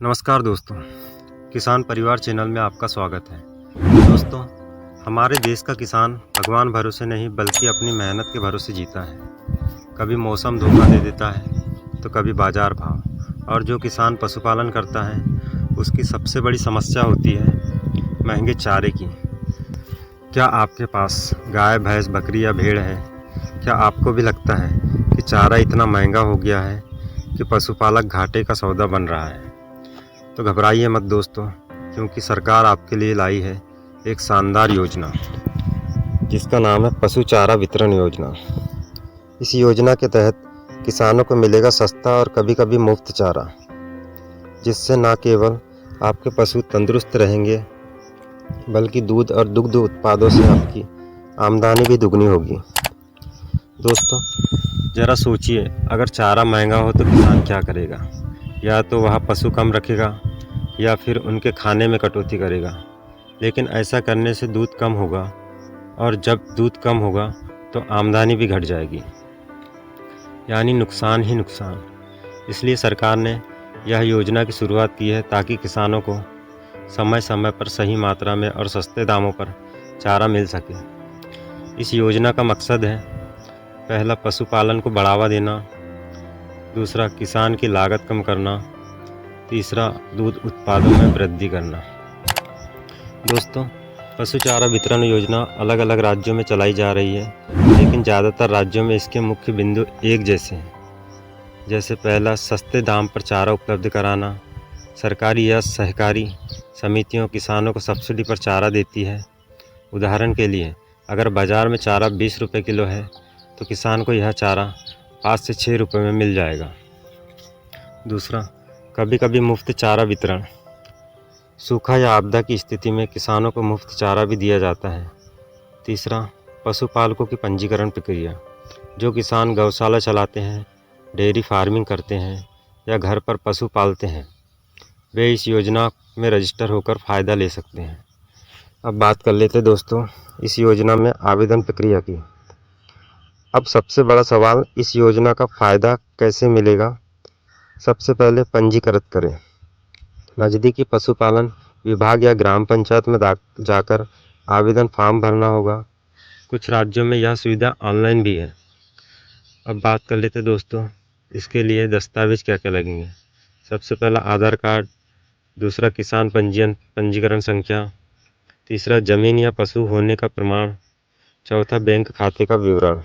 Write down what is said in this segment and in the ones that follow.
नमस्कार दोस्तों, किसान परिवार चैनल में आपका स्वागत है। दोस्तों, हमारे देश का किसान भगवान भरोसे नहीं बल्कि अपनी मेहनत के भरोसे जीता है। कभी मौसम धोखा दे देता है तो कभी बाजार भाव। और जो किसान पशुपालन करता है उसकी सबसे बड़ी समस्या होती है महंगे चारे की। क्या आपके पास गाय, भैंस, बकरी या भेड़ है? क्या आपको भी लगता है कि चारा इतना महंगा हो गया है कि पशुपालक घाटे का सौदा बन रहा है? तो घबराइए मत दोस्तों, क्योंकि सरकार आपके लिए लाई है एक शानदार योजना जिसका नाम है पशु चारा वितरण योजना। इस योजना के तहत किसानों को मिलेगा सस्ता और कभी कभी मुफ्त चारा, जिससे न केवल आपके पशु तंदुरुस्त रहेंगे बल्कि दूध और दुग्ध उत्पादों से आपकी आमदनी भी दुगनी होगी। दोस्तों, ज़रा सोचिए, अगर चारा महंगा हो तो किसान क्या करेगा? या तो वह पशु कम रखेगा या फिर उनके खाने में कटौती करेगा। लेकिन ऐसा करने से दूध कम होगा, और जब दूध कम होगा तो आमदनी भी घट जाएगी, यानी नुकसान ही नुकसान। इसलिए सरकार ने यह योजना की शुरुआत की है ताकि किसानों को समय समय पर सही मात्रा में और सस्ते दामों पर चारा मिल सके। इस योजना का मकसद है, पहला, पशुपालन को बढ़ावा देना, दूसरा, किसान की लागत कम करना, तीसरा, दूध उत्पादों में वृद्धि करना। दोस्तों, पशु चारा वितरण योजना अलग अलग राज्यों में चलाई जा रही है, लेकिन ज़्यादातर राज्यों में इसके मुख्य बिंदु एक जैसे हैं। जैसे पहला, सस्ते दाम पर चारा उपलब्ध कराना। सरकारी या सहकारी समितियों किसानों को सब्सिडी पर चारा देती है। उदाहरण के लिए, अगर बाज़ार में चारा 20 रुपये किलो है तो किसान को यह चारा 5 से 6 रुपये में मिल जाएगा। दूसरा, कभी कभी मुफ्त चारा वितरण। सूखा या आपदा की स्थिति में किसानों को मुफ्त चारा भी दिया जाता है। तीसरा, पशुपालकों की पंजीकरण प्रक्रिया। जो किसान गौशाला चलाते हैं, डेयरी फार्मिंग करते हैं या घर पर पशु पालते हैं, वे इस योजना में रजिस्टर होकर फ़ायदा ले सकते हैं। अब बात कर लेते दोस्तों इस योजना में आवेदन प्रक्रिया की। अब सबसे बड़ा सवाल, इस योजना का फ़ायदा कैसे मिलेगा? सबसे पहले पंजीकृत करें। नज़दीकी पशुपालन विभाग या ग्राम पंचायत में जाकर आवेदन फॉर्म भरना होगा। कुछ राज्यों में यह सुविधा ऑनलाइन भी है। अब बात कर लेते दोस्तों इसके लिए दस्तावेज क्या क्या लगेंगे। सबसे पहला, आधार कार्ड। दूसरा, किसान पंजीकरण संख्या। तीसरा, जमीन या पशु होने का प्रमाण। चौथा, बैंक खाते का विवरण।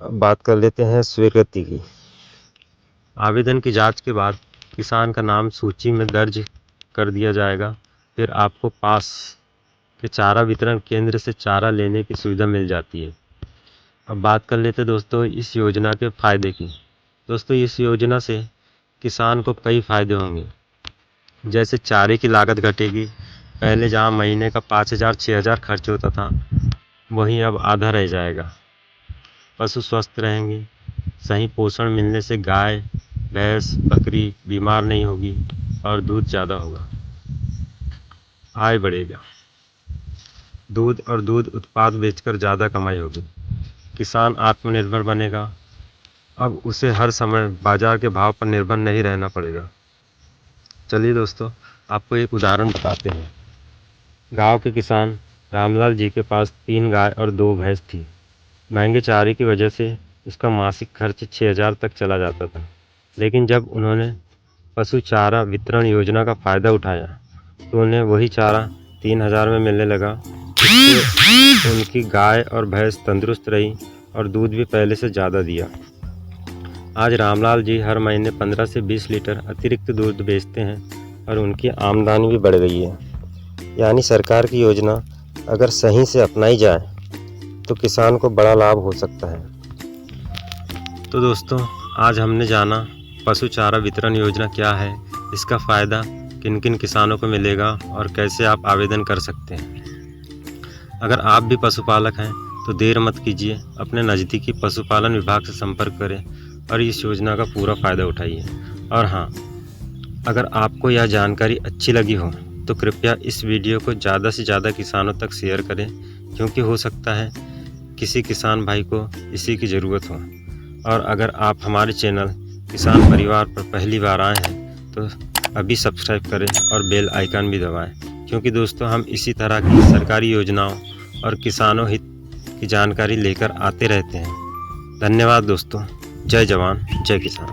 अब बात कर लेते हैं स्वीकृति की। आवेदन की जांच के बाद किसान का नाम सूची में दर्ज कर दिया जाएगा। फिर आपको पास के चारा वितरण केंद्र से चारा लेने की सुविधा मिल जाती है। अब बात कर लेते दोस्तों इस योजना के फ़ायदे की। दोस्तों, इस योजना से किसान को कई फ़ायदे होंगे। जैसे चारे की लागत घटेगी। पहले जहाँ महीने का 5,000 6,000 खर्च होता था, वहीं अब आधा रह जाएगा। पशु स्वस्थ रहेंगे। सही पोषण मिलने से गाय, भैंस, बकरी बीमार नहीं होगी और दूध ज़्यादा होगा। आय बढ़ेगा। दूध और दूध उत्पाद बेचकर ज़्यादा कमाई होगी। किसान आत्मनिर्भर बनेगा। अब उसे हर समय बाजार के भाव पर निर्भर नहीं रहना पड़ेगा। चलिए दोस्तों, आपको एक उदाहरण बताते हैं। गांव के किसान रामलाल जी के पास 3 गाय और 2 भैंस थी। महंगे चारे की वजह से उसका मासिक खर्च 6,000 तक चला जाता था। लेकिन जब उन्होंने पशु चारा वितरण योजना का फ़ायदा उठाया तो उन्हें वही चारा 3,000 में मिलने लगा। इससे उनकी गाय और भैंस तंदुरुस्त रही और दूध भी पहले से ज़्यादा दिया। आज रामलाल जी हर महीने 15 से 20 लीटर अतिरिक्त दूध बेचते हैं और उनकी आमदनी भी बढ़ गई है। यानी सरकार की योजना अगर सही से अपनाई जाए तो किसान को बड़ा लाभ हो सकता है। तो दोस्तों, आज हमने जाना पशु चारा वितरण योजना क्या है, इसका फ़ायदा किन किन किसानों को मिलेगा और कैसे आप आवेदन कर सकते हैं। अगर आप भी पशुपालक हैं तो देर मत कीजिए, अपने नज़दीकी पशुपालन विभाग से संपर्क करें और इस योजना का पूरा फ़ायदा उठाइए। और हाँ, अगर आपको यह जानकारी अच्छी लगी हो तो कृपया इस वीडियो को ज़्यादा से ज़्यादा किसानों तक शेयर करें, क्योंकि हो सकता है किसी किसान भाई को इसी की ज़रूरत हो। और अगर आप हमारे चैनल किसान परिवार पर पहली बार आए हैं तो अभी सब्सक्राइब करें और बेल आइकन भी दबाएं, क्योंकि दोस्तों हम इसी तरह की सरकारी योजनाओं और किसानों हित की जानकारी लेकर आते रहते हैं। धन्यवाद दोस्तों। जय जवान जय किसान।